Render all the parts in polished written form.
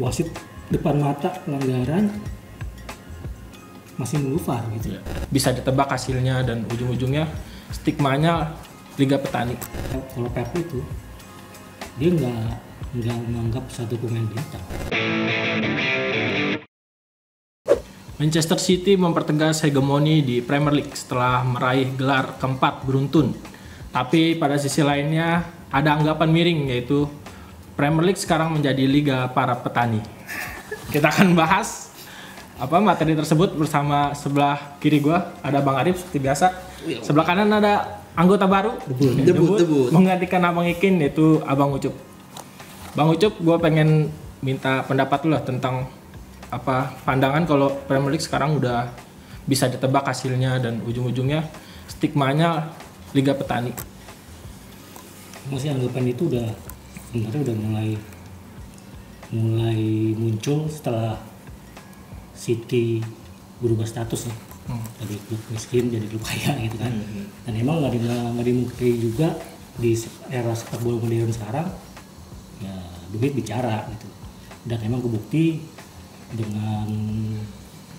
wasit depan mata pelanggaran masih nunggu VAR gitu. Bisa ditebak hasilnya dan ujung-ujungnya stigmanya Liga Petani. Kalau Pep itu dia nggak menganggap satu pemain bintang. Manchester City mempertegas hegemoni di Premier League setelah meraih gelar keempat beruntun. Tapi pada sisi lainnya ada anggapan miring, yaitu Premier League sekarang menjadi liga para petani. Kita akan bahas materi tersebut bersama sebelah kiri gua ada Bang Arif seperti biasa. Sebelah kanan ada anggota baru debut menggantikan Abang Ikin, yaitu Abang Ucup. Bang Ucup, gua pengen minta pendapat lu lah tentang pandangan kalau Premier League sekarang udah bisa ditebak hasilnya dan ujung-ujungnya stigmanya liga petani. Masih anggapan itu sebenarnya udah mulai muncul setelah City berubah status ya. Dari klub miskin jadi klub kaya gitu kan. Dan emang nggak dimungkiri juga di era sepak bola modern sekarang ya duit bicara gitu. Dan emang kebukti dengan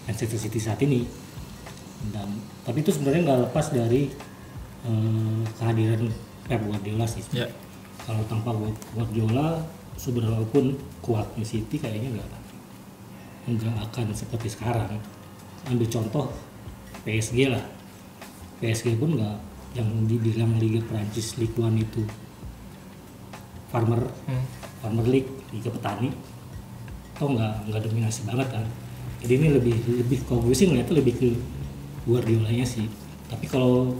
Manchester City saat ini. Tapi itu sebenarnya nggak lepas dari kehadiran Pep Guardiola sih. Kalau tanpa Guardiola seberapa pun kuatnya City kayaknya nggak akan seperti sekarang. Ambil contoh PSG lah. PSG pun nggak, yang dibilang Liga Prancis Ligue 1 itu Farmer League, Liga Petani, atau nggak dominasi banget kan. Jadi ini lebih kalau gue sih ngeliatnya lebih ke Guardiolanya sih. Tapi kalau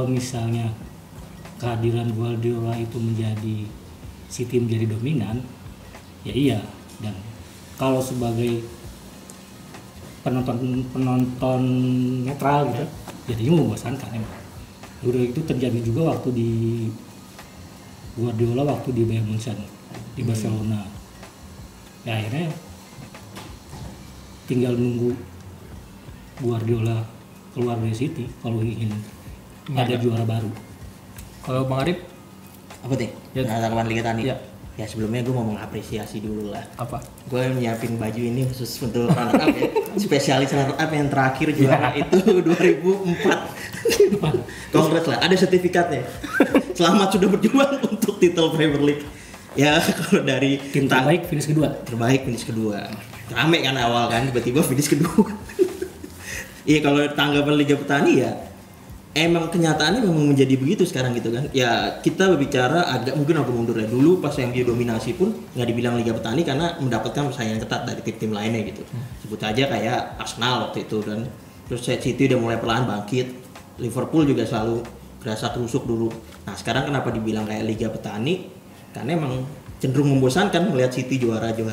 misalnya kehadiran Guardiola itu menjadi City menjadi dominan, ya iya. Dan kalau sebagai penonton netral gitu, jadinya membosankan emang. Udah itu terjadi juga waktu di Guardiola waktu di Bayern Munchen di Barcelona. Ya akhirnya tinggal nunggu Guardiola keluar dari City kalau ingin ada juara baru. Kalau Bang Arif apa deh? Tanggapan Liga Tani. Ya sebelumnya gue mau mengapresiasi dulu lah. Apa? Gue nyiapin baju ini khusus untuk runner up ya. Spesialis runner up yang terakhir juara itu 2004. Congrats lah, ada sertifikatnya. Selamat sudah berjuang untuk titel Premier League. Ya kalau dari tim terbaik finish kedua. Rame kan awal kan, tiba-tiba finish kedua. Iya kalau tanggapan Liga Petani ya emang kenyataannya memang menjadi begitu sekarang gitu kan. Ya kita berbicara agak mundur ya. Dulu pas yang dia dominasi pun nggak dibilang Liga Petani karena mendapatkan persaingan ketat dari tim-tim lainnya gitu. Sebut aja kayak Arsenal waktu itu dan terus City udah mulai perlahan bangkit. Liverpool juga selalu berasa terusuk dulu. Nah sekarang kenapa dibilang kayak Liga Petani? Karena emang cenderung membosankan melihat City juara gitu.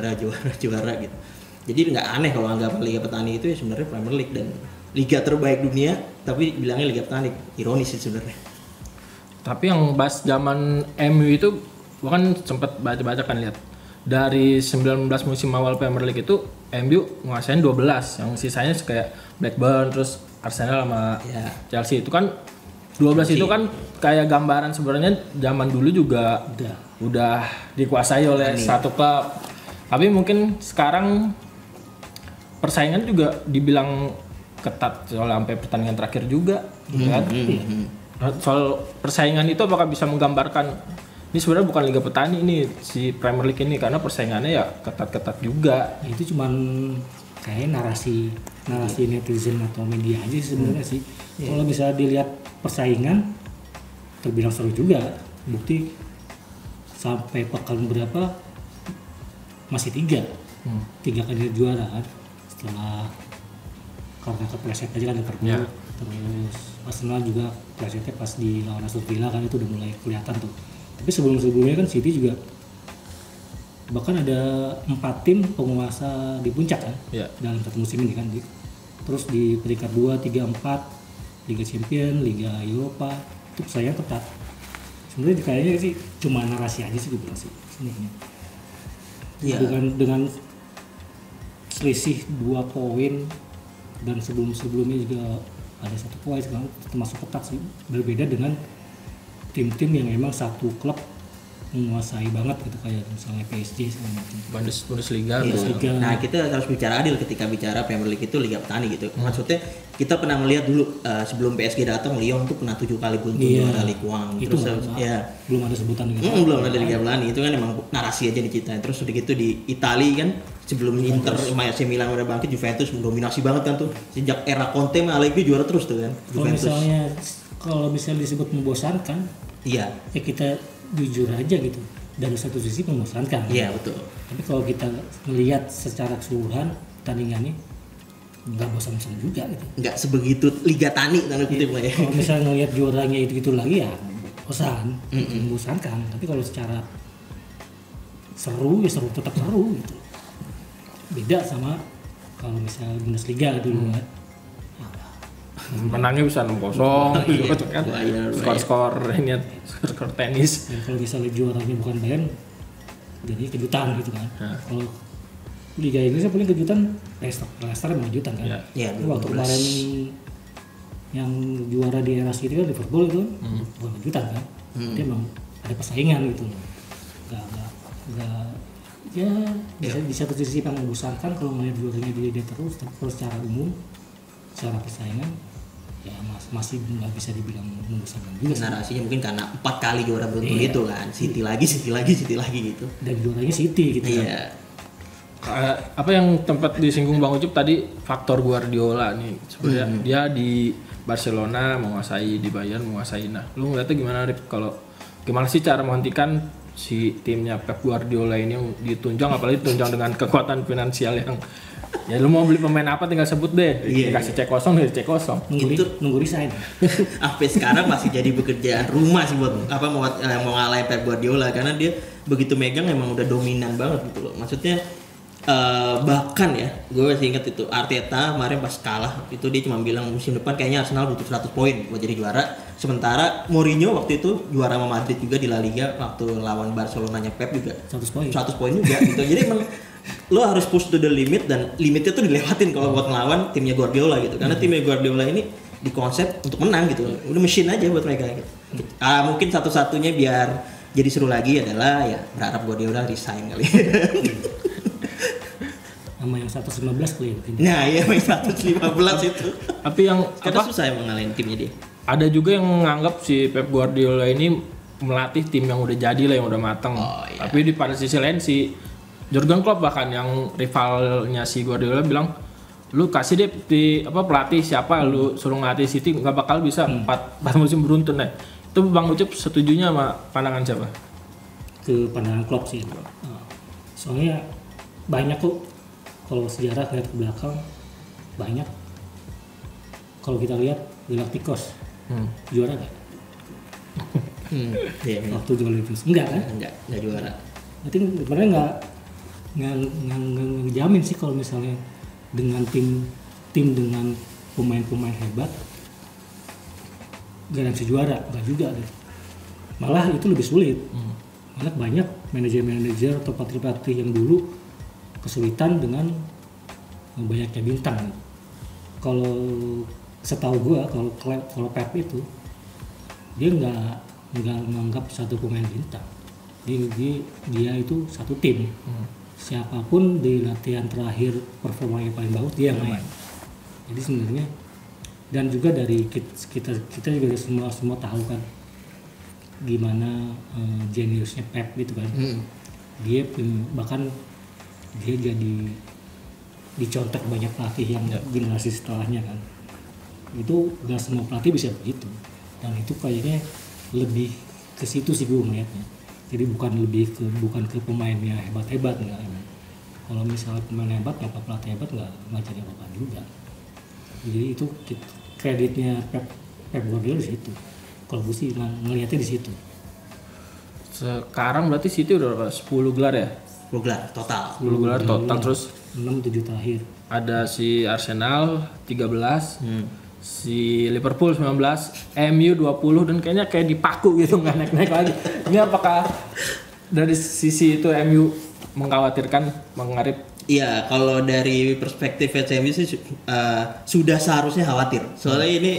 Jadi nggak aneh kalau anggapan Liga Petani itu ya sebenarnya Premier League dan liga terbaik dunia, tapi bilangnya Liga Petani. Ironis sih sebenarnya. Tapi yang bahas zaman MU itu gua kan sempat baca-baca kan lihat. Dari 19 musim awal Premier League itu MU nguasain 12, yang sisanya kayak Blackburn terus Arsenal sama Chelsea itu kan 12 itu kan kayak gambaran sebenarnya zaman dulu juga udah dikuasai oleh satu klub. Tapi mungkin sekarang persaingan juga dibilang ketat soal sampai pertandingan terakhir juga, kan? Soal persaingan itu apakah bisa menggambarkan ini sebenarnya bukan Liga Petani ini si Premier League ini karena persaingannya ya ketat-ketat juga. Itu cuman kayak narasi netizen atau media aja sebenarnya sih. Kalau bisa dilihat persaingan terbilang seru juga. Bukti sampai pekan berapa masih 3 kandidat juara kan. Setelah karena kepleset aja kan Liverpool, terus Arsenal juga plesetnya pas di lawan Aston Villa kan itu udah mulai kelihatan tuh. Tapi sebelumnya kan City juga bahkan ada 4 tim penguasa di puncak kan dalam satu musim ini kan. Terus di peringkat 2, 3, 4 Liga Champions, Liga Eropa itu saya ketat. Sebenarnya kayaknya sih cuma narasi aja sih gue bilang sih sebenarnya. Dengan selisih 2 poin dan sebelumnya juga ada 1 poin sekarang termasuk ketat sih, berbeda dengan tim-tim yang emang satu klub menguasai banget gitu kayak misalnya PSG segala macam. Bundesliga Iya. tuh. Nah kita harus bicara adil ketika bicara Premier League itu Liga Petani gitu. Maksudnya kita pernah melihat dulu sebelum PSG datang Lyon tuh pernah 7 kali beruntun juara Ligue 1. Itu Terus ya belum ada sebutan gitu. belum ada Liga Petani itu kan emang narasi aja di kita. Terus udah gitu di Italia kan sebelum Inter sama AC Milan udah bangkit Juventus mendominasi banget kan tuh sejak era Conte sama Allegri juara terus tuh kan Kalau misalnya disebut membosankan, iya ya kita jujur aja gitu. Dari satu sisi membosankan. iya betul. Tapi kalau kita melihat secara keseluruhan pertandingannya nggak bosan-bosan juga gitu. Nggak sebegitu Liga Tani tanda kutip lah ya. Kalau misalnya ngelihat juaranya itu lagi ya bosan, membosankan. Tapi kalau secara seru ya seru, tetap seru gitu. Beda sama kalau misalnya Bundesliga dulu kan. Menangnya bisa 6-0 gitu kan. Skor-skor ini skor tenis. Dan kalau misalnya juaranya bukan Bayern, jadi kejutan gitu kan. Kalau Liga Inggris paling kejutan Leicester emang kejutan kan. Iya, Waktu kemarin yang juara di era City kan Liverpool itu bukan kejutan kan. Dia emang ada persaingan gitu loh. Nggak ya di satu sisi memang membosankan kalau melihat juaranya dia terus, tapi kalau secara umum secara persaingan ya masih nggak bisa dibilang membosankan juga. Narasinya mungkin karena 4 kali juara beruntun gitu kan. City lagi gitu. Dan juaranya City gitu kan. Iya. Apa yang tempat disinggung Bang Ucup tadi faktor Guardiola nih sebenarnya dia di Barcelona menguasai, di Bayern menguasai. Nah, lu ngeliatnya gimana Rip kalau gimana sih cara menghentikan si timnya Pep Guardiola ini yang ditunjang, apalagi ditunjang dengan kekuatan finansial yang ya lu mau beli pemain apa tinggal sebut deh, dikasih cek kosong dari cek kosong. Nunggu resign. Sampai sekarang masih jadi pekerjaan rumah sih buat mau ngalahin Pep Guardiola karena dia begitu megang emang udah dominan banget gitu loh. Maksudnya bahkan ya gue masih inget itu Arteta kemarin pas kalah itu dia cuma bilang musim depan kayaknya Arsenal butuh 100 poin buat jadi juara. Sementara Mourinho waktu itu juara sama Madrid juga di La Liga waktu lawan Barcelonanya Pep juga 100 poin juga gitu. Jadi emang lo harus push to the limit dan limitnya tuh dilewatin kalau buat ngelawan timnya Guardiola gitu. Karena timnya Guardiola ini dikonsep untuk menang gitu. Udah mesin aja buat mereka gitu. Mungkin satu-satunya biar jadi seru lagi adalah ya berharap Guardiola resign kali. Sama yang 115 kali. Nah iya main 115 itu. Tapi yang karena susah ya ngalahin timnya dia. Ada juga yang menganggap si Pep Guardiola ini melatih tim yang udah jadi lah, yang udah mateng. Iya. Tapi di pada sisi lain si Jurgen Klopp bahkan yang rivalnya si Guardiola bilang, lu kasih deh pelatih siapa lu suruh ngelatih City nggak bakal bisa 4 musim beruntun ya. Itu Bang Ucup setujunya sama pandangan siapa? Ke pandangan Klopp sih. Soalnya banyak kok kalau sejarah lihat ke belakang banyak. Kalau kita lihat Galacticos juara nggak? Iya. Waktu Galacticos enggak kan? Enggak juara. Berarti sebenarnya nggak ngejamin sih kalau misalnya dengan tim dengan pemain-pemain hebat garansi juara, enggak juga deh. Malah itu lebih sulit. Malah banyak manajer-manajer atau pelatih-pelatih yang dulu kesulitan dengan banyaknya bintang. Kalau setahu gua kalau Pep itu dia nggak menganggap satu pemain bintang. Dia itu satu tim. Siapapun di latihan terakhir performanya paling bagus dia yang main. Jadi sebenarnya dan juga dari kita juga semua tahu kan gimana jeniusnya Pep gitu kan. Dia bahkan dia jadi dicontek banyak pelatih yang generasi setelahnya kan. Itu gak semua pelatih bisa begitu. Dan itu kayaknya lebih ke situ sih gue melihatnya. Jadi bukan ke pemainnya hebat-hebat enggak. Kalau misalnya pemain hebat apa pelatih hebat nggak jadi apa-apa juga. Jadi itu kreditnya Pep Guardiola di situ. Kalau gue sih ngelihatnya di situ. Sekarang berarti City udah berapa? 10 gelar ya? 10 gelar total. 10 gelar total terus 6-7 terakhir. Ada si Arsenal 13, si Liverpool 19, MU 20 dan kayaknya kayak dipaku gitu nggak naik-naik lagi. Ini apakah dari sisi itu MU mengkhawatirkan Bang Arif? Iya, kalau dari perspektif MU sih sudah seharusnya khawatir. Soalnya ini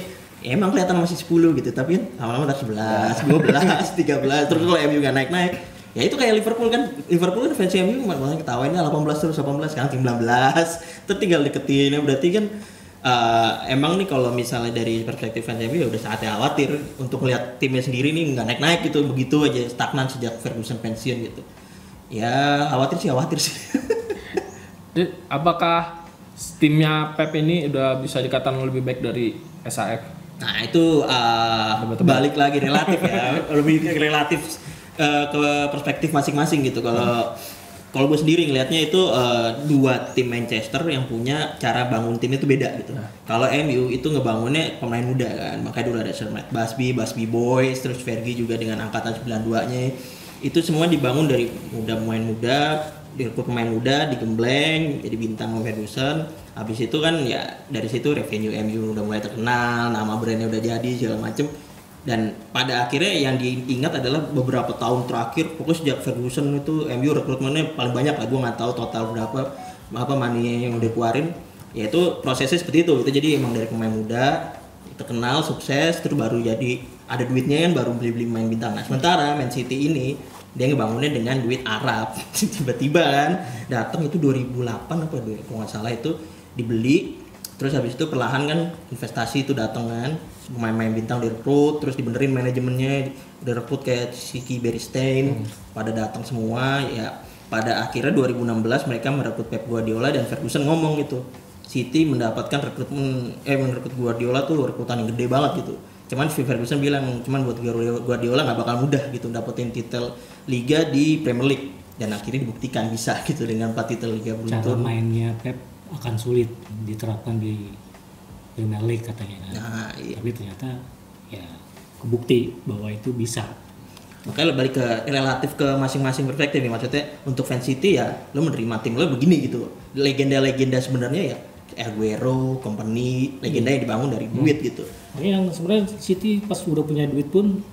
emang kelihatan masih 10 gitu, tapi kan lama-lama 11, 12, 13 terus kalau MU nggak naik-naik Ya itu kayak Liverpool kan fans MU malah ketawainnya 18 terus 18 sekarang 19 tertinggal deketin ya berarti kan emang nih kalau misalnya dari perspektif fans MU ya udah saatnya khawatir untuk melihat timnya sendiri nih nggak naik-naik gitu begitu aja stagnan sejak Ferguson pensiun gitu ya khawatir sih. Jadi, apakah timnya Pep ini udah bisa dikatakan lebih baik dari SAF? Nah itu balik lagi relatif ya lebih relatif ke perspektif masing-masing gitu kalau gue sendiri ngelihatnya itu dua tim Manchester yang punya cara bangun tim itu beda gitu. Kalau MU itu ngebangunnya pemain muda kan, makanya dulu ada Sir Matt Busby Boys, terus Fergie juga dengan angkatan 92-nya. Itu semua dibangun dari pemain muda, direkrut pemain muda, digembleng, jadi bintang sama Ferguson. Habis itu kan ya dari situ revenue MU udah mulai terkenal, nama brandnya udah jadi segala macem. Dan pada akhirnya yang diingat adalah beberapa tahun terakhir pokoknya sejak Ferguson itu MU rekrutmennya paling banyak lah, gue nggak tahu total berapa money yang udah keluarin, yaitu prosesnya seperti itu jadi emang dari pemain muda terkenal sukses terus baru jadi ada duitnya kan baru beli main bintang. Nah sementara Man City ini dia ngebangunnya dengan duit Arab tiba-tiba kan datang itu 2008 apa kalau nggak salah itu dibeli. Terus habis itu perlahan kan investasi itu datang kan, pemain-pemain bintang direkrut, terus dibenerin manajemennya, direkrut kayak Siki Berstein, pada datang semua ya. Pada akhirnya 2016 mereka merekrut Pep Guardiola dan Ferguson ngomong gitu, City mendapatkan merekrut Guardiola tuh rekrutan yang gede banget gitu. Cuman Ferguson bilang cuman buat Guardiola nggak bakal mudah gitu dapetin titel Liga di Premier League dan akhirnya dibuktikan bisa gitu dengan 4 titel Liga beruntun. Cara mainnya Pep akan sulit diterapkan di Premier League katanya kan. Nah, iya. Tapi ternyata ya kebukti bahwa itu bisa. Makanya balik ke relatif ke masing-masing perspektif nih, maksudnya untuk fans City ya lo menerima tim lo begini gitu. Legenda-legenda sebenarnya ya Aguero, Company, legenda yang dibangun dari duit gitu. Makanya yang sebenarnya City pas udah punya duit pun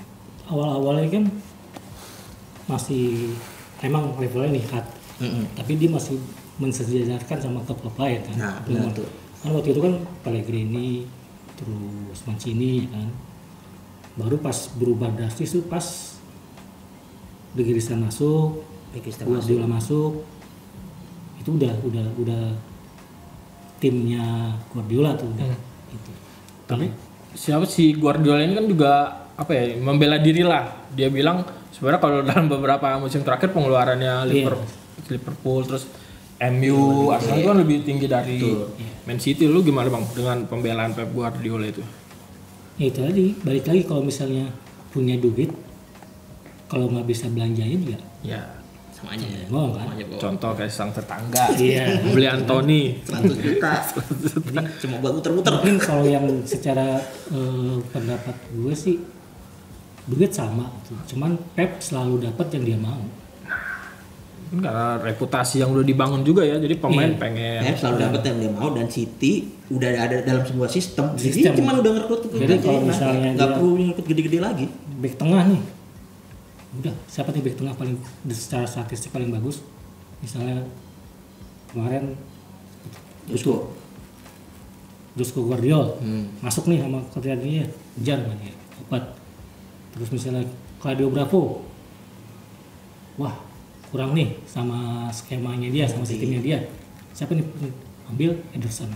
awal-awalnya kan masih emang levelnya meningkat. Tapi dia masih mensejajarkan sama klub-klub lain kan. Nah, benar tuh. Kan waktu itu kan Pellegrini, terus Mancini ya kan. Baru pas berubah drastis tuh pas De Gea masuk, Guardiola masuk. Itu udah timnya Guardiola tuh udah gitu. Tapi siapa sih Guardiola ini kan juga apa ya membela diri lah. Dia bilang sebenarnya kalau dalam beberapa musim terakhir pengeluarannya Liverpool terus MU, Arsenal itu kan lebih tinggi dari Man City. Lu gimana bang dengan pembelaan Pep Guardiola itu? Ya itu tadi, balik lagi kalau misalnya punya duit, kalau nggak bisa belanjain ya sama aja ya. Bohong kan? Contoh kayak sang tetangga, Iya. beli Anthony 100 juta. Cuma buat muter-muter. Mungkin kalau yang secara pendapat gue sih duit sama, cuman Pep selalu dapat yang dia mau. karena reputasi yang udah dibangun juga ya, jadi pemain pengen selalu dapat yang dia mau dan City udah ada dalam sebuah sistem. Jadi cuma udah ngerekrut jadi kalau misalnya nggak perlu ngerekrut gede-gede lagi. Back tengah nih, udah siapa nih back tengah paling secara statistik paling bagus? Misalnya kemarin Dusko Guardiola masuk nih sama kriteria Jan kan ya, 4. Terus misalnya Claudio Bravo, wah kurang nih sama skemanya dia, sama sistemnya dia. Siapa nih ambil Ederson,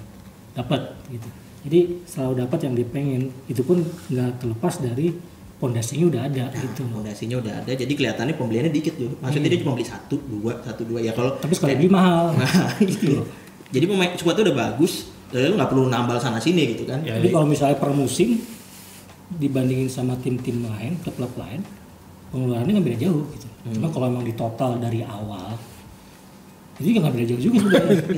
dapat gitu. Jadi selalu dapat yang dia pengen. Itu pun nggak terlepas dari pondasinya udah ada gitu. Pondasinya udah ada, jadi kelihatannya pembeliannya dikit tuh. Maksudnya dia cuma beli 1-2 ya kalau. Tapi sekali beli mahal. Nah, gitu. Jadi pemain squadnya udah bagus, lu nggak perlu nambal sana sini gitu kan. Jadi kalau misalnya per musim dibandingin sama tim-tim lain, klub-klub lain, pengeluarannya nggak beda jauh gitu. Cuma kalau emang di total dari awal, itu juga nggak beda jauh juga sebenarnya.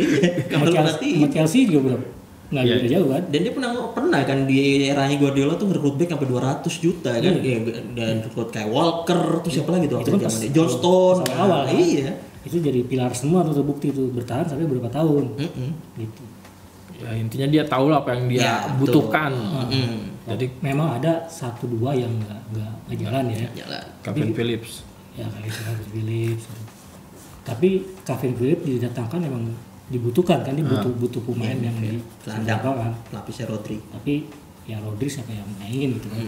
Sama Chelsea juga belum nggak beda jauh kan. Dan dia pernah kan di eranya Guardiola tuh ngerekrut back sampai 200 juta kan. Dan rekrut kayak Walker, terus siapa lagi tuh? Itu kan pas John Stone. Awal kan? Iya. Itu jadi pilar semua tuh terbukti tuh bertahan sampai berapa tahun. Gitu. ya intinya dia tahu lah apa yang dia butuhkan. Jadi memang ada 1-2 yang nggak jalan ya. Calvin Phillips. Ya kali itu Calvin Phillips. Tapi Calvin Phillips didatangkan memang dibutuhkan kan, dia butuh pemain yang di gelandang, lapisnya Rodri. Tapi ya Rodri siapa yang mainin gitu kan.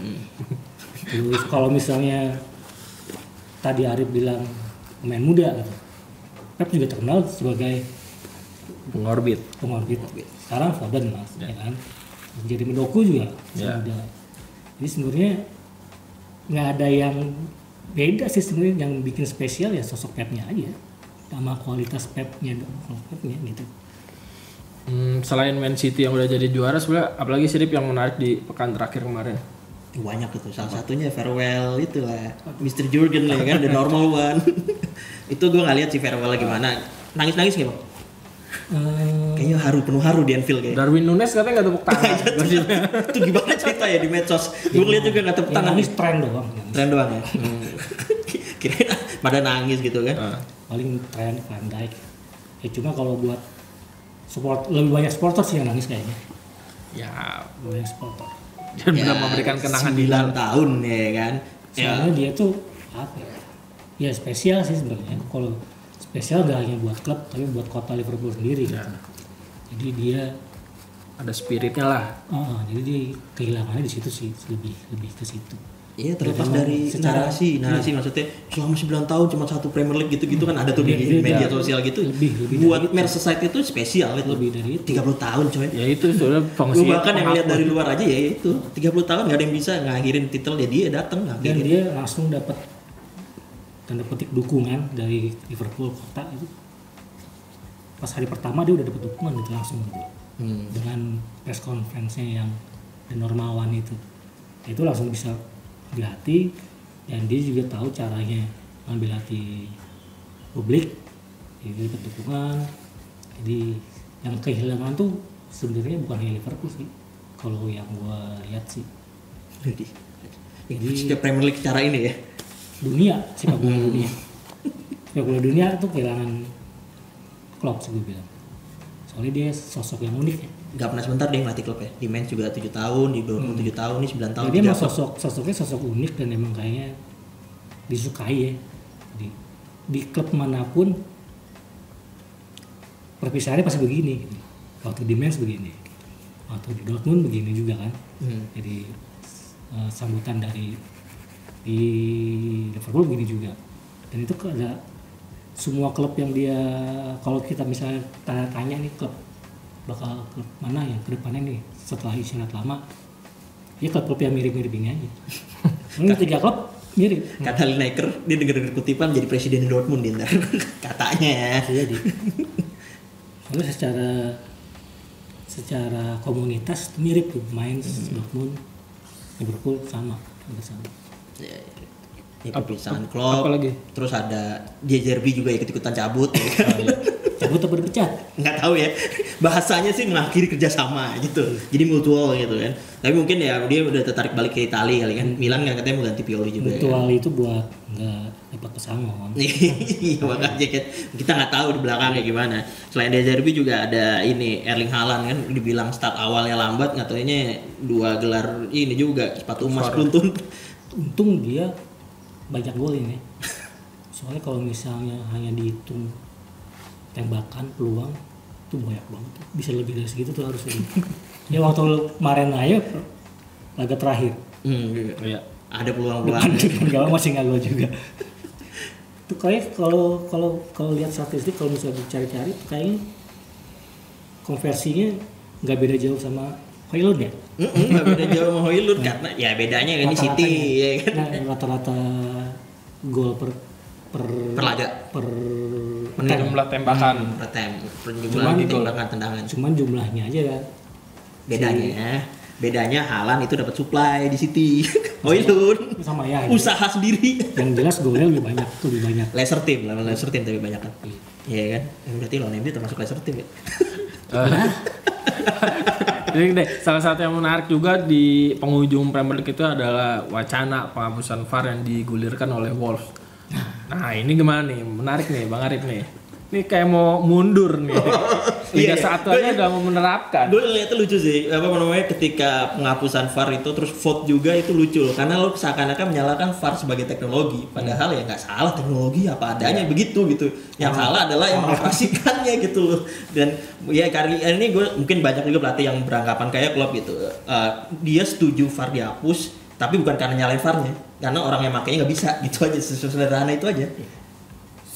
Terus kalau misalnya tadi Arif bilang pemain muda gitu. Pep juga terkenal sebagai Pengorbit. Sekarang Foden mas, ya kan. Jadi Mendoku juga muda. Jadi sebenarnya nggak ada yang beda sih sebenarnya, yang bikin spesial ya sosok Pepnya aja, sama kualitas Pepnya gitu. Selain Man City yang udah jadi juara, sebenarnya apalagi sih yang menarik di pekan terakhir kemarin? Banyak itu, salah satunya farewell itulah Mr. Jurgen lah kan, the normal one. Itu gue nggak lihat sih farewell gimana, nangis nggak bang? Kayaknya penuh haru di Anfield kayak. Darwin Nunes katanya nggak tepuk tangan. Itu gimana cerita ya di medsos? Gue lihat juga nggak tepuk tangan. Nangis tren doang Ya. Kirain pada nangis gitu kan? Paling tren Van Dijk. Ya cuma kalau buat support, lebih banyak supporter sih yang nangis kayaknya. Ya, Banyak supporter. dan benar memberikan kenangan di 9 tahun ya kan. Soalnya dia tuh apa ya spesial sih sebenarnya. Kalau spesial gak hanya buat klub tapi buat kota Liverpool sendiri gitu. Jadi dia ada spiritnya lah. Jadi dia kehilangannya di situ sih, lebih ke situ. Iya, terlepas dari narasi maksudnya selama 9 tahun cuma satu Premier League gitu kan ada tuh di media sosial gitu. Lebih buat Merseyside itu spesial itu. Lebih dari itu. 30 tahun coy. Ya itu sudah fungsi. Gue bahkan yang lihat dari luar aja ya itu 30 tahun nggak ada yang bisa ngakhirin titel, ya dia datang Dan ngakhirin. dia langsung dapat tanda petik dukungan dari Liverpool kota itu. Pas hari pertama dia udah dapat dukungan gitu langsung gitu. Dengan press conference-nya yang the normal one itu langsung bisa dilatih, dan dia juga tahu caranya ngambil hati publik, jadi dapat dukungan. Jadi yang kehilangan tuh sebenarnya bukan hanya Liverpool sih, kalau yang gua lihat sih. Jadi setiap Premier League cara ini ya. Dunia, sepak bola dunia. Sepak bola dunia tuh kehilangan Klopp sih gue bilang. Soalnya dia sosok yang unik ya. Gak pernah sebentar dia ngelatih klub ya. Di Mainz juga 7 tahun, di Dortmund 7 tahun, ini 9 tahun. Jadi emang sosoknya sosok unik dan emang kayaknya disukai ya. Di klub manapun perpisahannya pasti begini gitu. Waktu di Mainz begini, waktu di Dortmund begini juga kan. Jadi sambutan dari di Liverpool begini juga. Dan itu ada semua klub yang dia, kalau kita misalnya tanya nih klub mana yang kedepannya nih setelah istirahat lama, ya klub-klub yang mirip-mirip ini aja. Ini 3 klub mirip. Kata Lineker, dia denger kutipan jadi presiden Dortmund dia ntar. Katanya ya. Jadi soalnya secara komunitas mirip tuh, Mainz, Dortmund, Liverpool sama. Ya, perpisahan Klopp, apa lagi? Terus ada JRB juga ikut-ikutan cabut. Cabut atau berpecat? Nggak tahu ya, bahasanya sih mengakhiri kerjasama gitu, jadi mutual gitu kan. Tapi mungkin ya dia udah tertarik balik ke Italia kali kan. Milan kan katanya mau ganti Pioli juga. Mutual kan? itu buat nggak dapat pesangon. Iya makanya kan kita nggak tahu di belakangnya gimana. Selain JRB juga ada ini Erling Haaland kan, dibilang start awalnya lambat, nggak taunya 2 gelar ini juga sepatu emas beruntun. Untung dia banyak gol ini. Soalnya kalau misalnya hanya dihitung tembakan peluang itu banyak banget, bisa lebih dari segitu tuh harusnya. Ya waktu kemarin aja laga terakhir Iya. Ada peluang-peluang. depan gawang masih nggak gol juga. Tuh kayak kalau lihat statistik, kalau misalnya dicari-cari tuh kayaknya konversinya nggak beda jauh sama Højlund ya. Nggak beda jauh sama Højlund karena ya bedanya ini City ya kan. Nah, rata-rata gol per laga, per Jumlah tembakan. jumlah tendangan. Cuman jumlahnya aja ya. Bedanya Haaland itu dapat supply di City. Højlund Sama ya. usaha sendiri. Yang jelas golnya lebih banyak. Leicester team tapi banyak kan. Iya kan? Berarti lawan MU termasuk Leicester team ya. Jadi deh, salah satu yang menarik juga di penghujung Premier League itu adalah wacana penghapusan VAR yang digulirkan oleh Wolves. Nah ini gimana nih? Menarik nih Bang Arif nih. Ini kayak mau mundur nih. Liga 1 aja udah mau menerapkan. Gue lihatnya lucu sih, ketika penghapusan VAR itu terus vote juga itu lucu loh, karena lo seakan-akan menyalahkan VAR sebagai teknologi, padahal ya nggak salah, teknologi apa adanya begitu gitu. Yang salah adalah yang mengoperasikannya gitu loh. Dan ya kali ini gue mungkin banyak juga pelatih yang beranggapan kayak Klopp gitu. Dia setuju VAR dihapus, tapi bukan karena nyalain VAR-nya, karena orang yang makainya nggak bisa, gitu aja, sesederhana itu aja.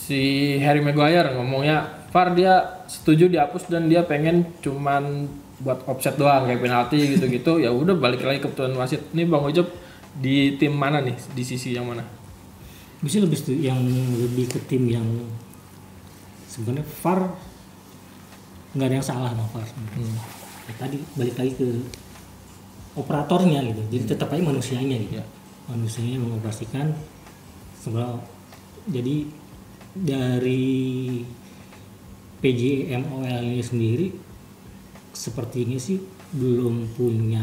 si Harry Maguire ngomongnya VAR dia setuju dihapus dan dia pengen cuman buat offset doang kayak penalti gitu-gitu. Ya udah balik lagi ke keputusan wasit. Ini Bang Ucup di tim mana nih? Di sisi yang mana? Bisa lebih ke tim yang sebenarnya VAR nggak ada yang salah sama VAR. Ya, tadi balik lagi ke operatornya gitu. Jadi tetap aja manusianya gitu. Manusianya yang mengoperasikan. Sebenarnya jadi dari PJMOL ini sendiri sepertinya sih belum punya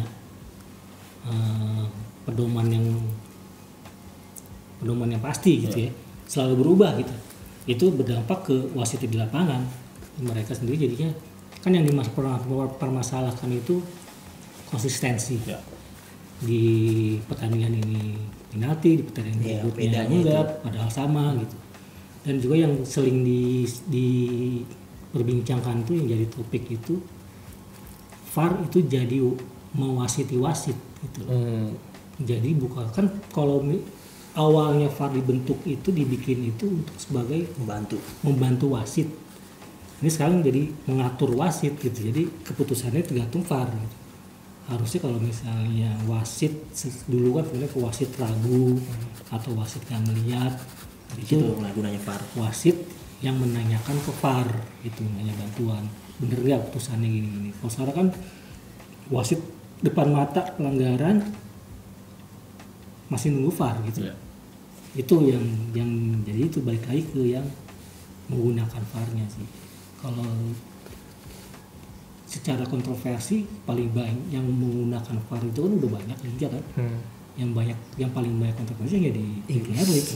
pedoman yang pasti gitu ya. Selalu berubah gitu. Itu berdampak ke wasit di lapangan. Mereka sendiri jadinya kan yang dipermasalahkan itu konsistensi. Di pertandingan ini penalti, di pertandingan berikutnya enggak, padahal sama gitu. Dan juga yang sering diperbincangkan tuh yang jadi topik itu VAR itu jadi mewasiti wasit gitu. Jadi bukan kan kalau awalnya VAR dibentuk itu dibikin itu untuk sebagai membantu wasit. Ini sekarang jadi mengatur wasit gitu. Jadi keputusannya tergantung VAR gitu. Harusnya kalau misalnya wasit dulu kan sebenarnya ke wasit ragu atau wasit nggak melihat itu gunanya VAR. Wasit yang menanyakan ke VAR itu nanya bantuan bener nggak putusannya gini. Kalau sekarang kan wasit depan mata pelanggaran masih nunggu VAR gitu. Itu yang jadi itu balik lagi ke yang menggunakan VAR-nya sih. Kalau secara kontroversi paling banyak yang menggunakan VAR itu kan udah banyak liga kan. Yang paling banyak kontroversi ya di Premier League.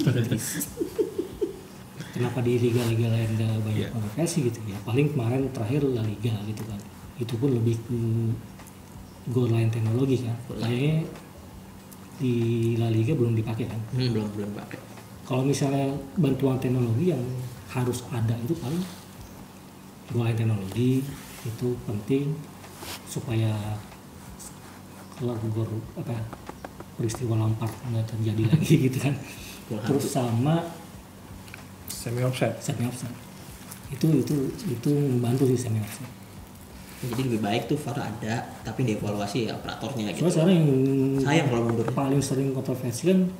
Kenapa di liga-liga lain gak banyak kontroversi gitu ya? Paling kemarin terakhir La Liga gitu kan. Itu pun lebih ke goal line teknologi kan. Kayaknya di La Liga belum dipakai kan? Belum pakai. Kalau misalnya bantuan teknologi yang harus ada itu paling goal line teknologi itu penting supaya kalau peristiwa Lampard nggak terjadi lagi gitu kan. Terus sama semi offset itu membantu sih semi offset. Jadi lebih baik tuh VAR ada tapi dievaluasi ya operatornya gitu. Soalnya sekarang yang sayang kalau mundur. Paling sering kontroversi kan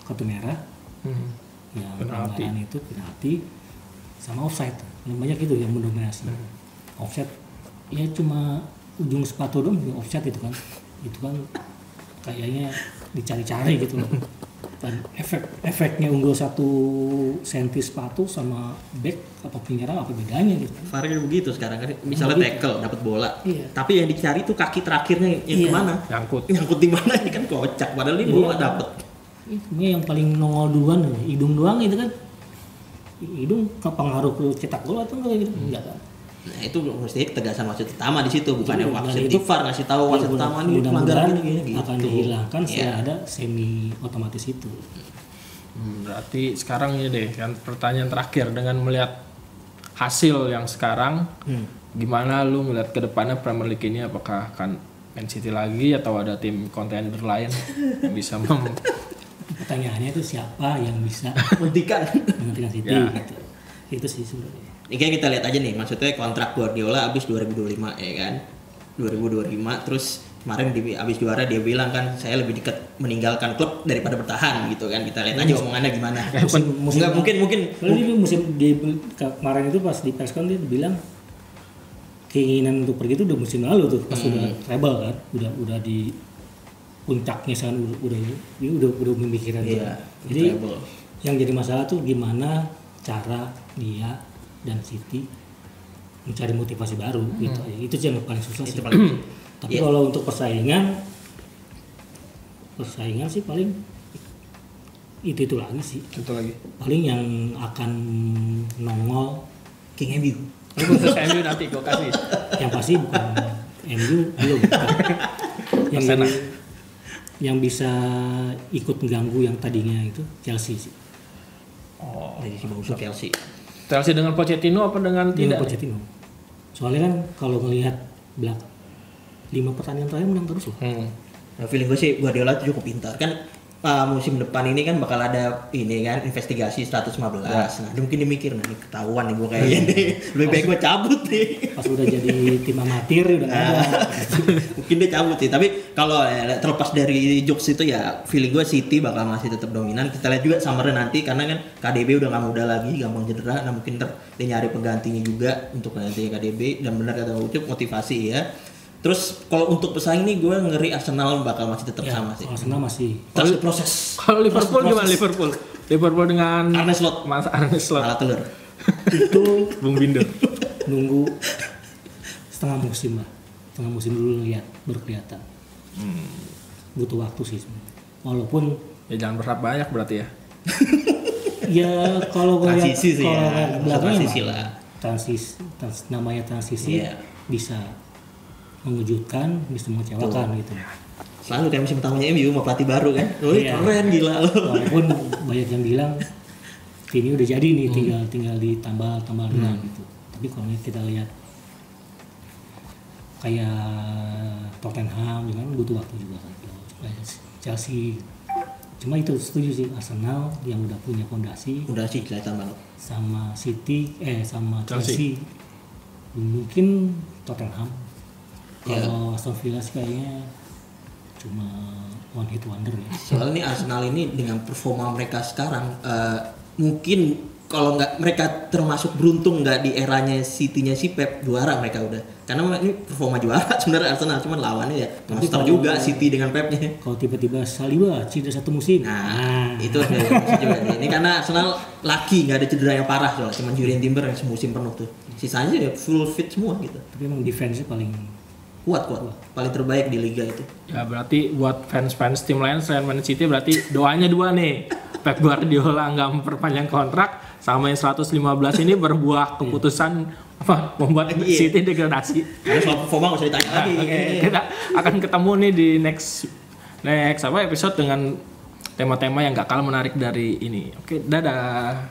kartu merah, yang pelanggaran itu penalti sama offside. Yang banyak itu yang mendominasi. Offside ya cuma ujung sepatu dong offside itu kan kayaknya dicari-cari gitu loh. Dan efeknya unggul 1 senti sepatu sama back atau penyerang apa bedanya gitu. VAR begitu sekarang kan misalnya tackle dapat bola. Tapi yang dicari tuh kaki terakhirnya yang kemana? Nyangkut di mana ini kan kocak padahal ini bola dapat. Ini yang paling nongol duluan hidung doang itu kan. Hidung kepengaruh ke cetak gol atau enggak gitu? Enggak kan. Nah itu mesti ketegasan wasit utama di situ, bukan yang wasit itu VAR ngasih tahu wasit utama ini pelanggaran gini gitu. Akan dihilangkan setelah ada semi otomatis itu. Berarti sekarang ini deh kan pertanyaan terakhir dengan melihat hasil yang sekarang, gimana lu melihat ke depannya Premier League ini, apakah akan Man City lagi atau ada tim kontender lain yang bisa Pertanyaannya itu siapa yang bisa menghentikan City gitu. Itu sih sebenarnya. Ini kayak kita lihat aja nih, maksudnya kontrak Guardiola habis 2025 ya kan. 2025 terus kemarin habis juara dia bilang kan saya lebih dekat meninggalkan klub daripada bertahan gitu kan. Kita lihat aja omongannya gimana. Mungkin kemarin itu pas di press con dia bilang keinginan untuk pergi itu udah musim lalu tuh pas udah treble kan. Udah di puncaknya kan udah memikirkan itu. Jadi yang jadi masalah tuh gimana cara dia dan City mencari motivasi baru gitu. Itu yang paling susah sih. Tapi kalau untuk persaingan sih paling itu lagi sih. Itu lagi. Paling yang akan nongol King MU. Khusus MU nanti gue kasih. Yang pasti bukan MU belum. Yang bisa ikut mengganggu yang tadinya itu Chelsea sih. Dari si bagus Chelsea dengan Pochettino apa dengan tidak? Pochettino. Soalnya kan kalau ngelihat belakang 5 pertandingan terakhir menang terus loh. Nah, feeling gue sih Guardiola cukup pintar kan. musim depan ini kan bakal ada ini kan investigasi 115. Nah, dia mungkin dia mikir nih ketahuan nih gue kayaknya nih. Lebih baik gue cabut nih. Pas udah jadi tim amatir udah nggak ada. Mungkin dia cabut sih. Tapi kalau terlepas dari jokes itu ya feeling gue City bakal masih tetap dominan. Kita lihat juga summernya nanti karena kan KDB udah nggak muda lagi, gampang cedera. Nah mungkin dia nyari penggantinya juga untuk nanti KDB dan benar kata Ucup motivasi ya. Terus kalau untuk pesaing nih gue ngeri Arsenal bakal masih tetap sama sih. Arsenal masih. Terus proses. Kalau Liverpool gimana Liverpool? Liverpool dengan Arne Slot. Mas Arne Slot. Malah telur. Itu Bung Binder. nunggu setengah musim lah. Setengah musim dulu lihat baru kelihatan. Butuh waktu sih sebenarnya. Walaupun Ya jangan berharap banyak berarti ya. ya kalau gue lihat Transisi sih kalau ya. belakangnya Transisi mah, lah. namanya transisi Iya. bisa mengejutkan, bisa mengecewakan gitu. Selalu kayak musim tamunya MU sama pelatih baru kan. Iya. Keren gila lo. Walaupun banyak yang bilang ini udah jadi nih, tinggal ditambah doang gitu. Tapi kalau kita lihat kayak Tottenham kan butuh waktu juga kan. Kayak Chelsea. Cuma itu setuju sih, Arsenal yang udah punya fondasi Udah sih kelihatan banget. sama sama Chelsea. Mungkin Tottenham. Kalau Aston Villa sih kayaknya cuma one hit wonder ya. Soalnya nih Arsenal ini dengan performa mereka sekarang mungkin kalau nggak mereka termasuk beruntung nggak di eranya City-nya si Pep juara mereka udah. Karena ini performa juara sebenarnya Arsenal cuman lawannya ya monster juga City dengan Pep-nya. Kalau tiba-tiba Saliba cedera satu musim. Nah, itu juga. Ini karena Arsenal laki nggak ada cedera yang parah soalnya, cuma Jurien Timber yang semusim penuh tuh. Sisanya ya full fit semua gitu. Tapi emang defense-nya paling Kuat, paling terbaik di liga itu. Ya berarti buat fans-fans tim lain selain Man City berarti doanya dua nih. Pep Guardiola nggak memperpanjang kontrak sama yang 115 ini berbuah keputusan apa membuat City degradasi. Karena soal performa nggak usah ditanya lagi. Oke, kita akan ketemu nih di next episode dengan tema-tema yang gak kalah menarik dari ini. Oke, dadah.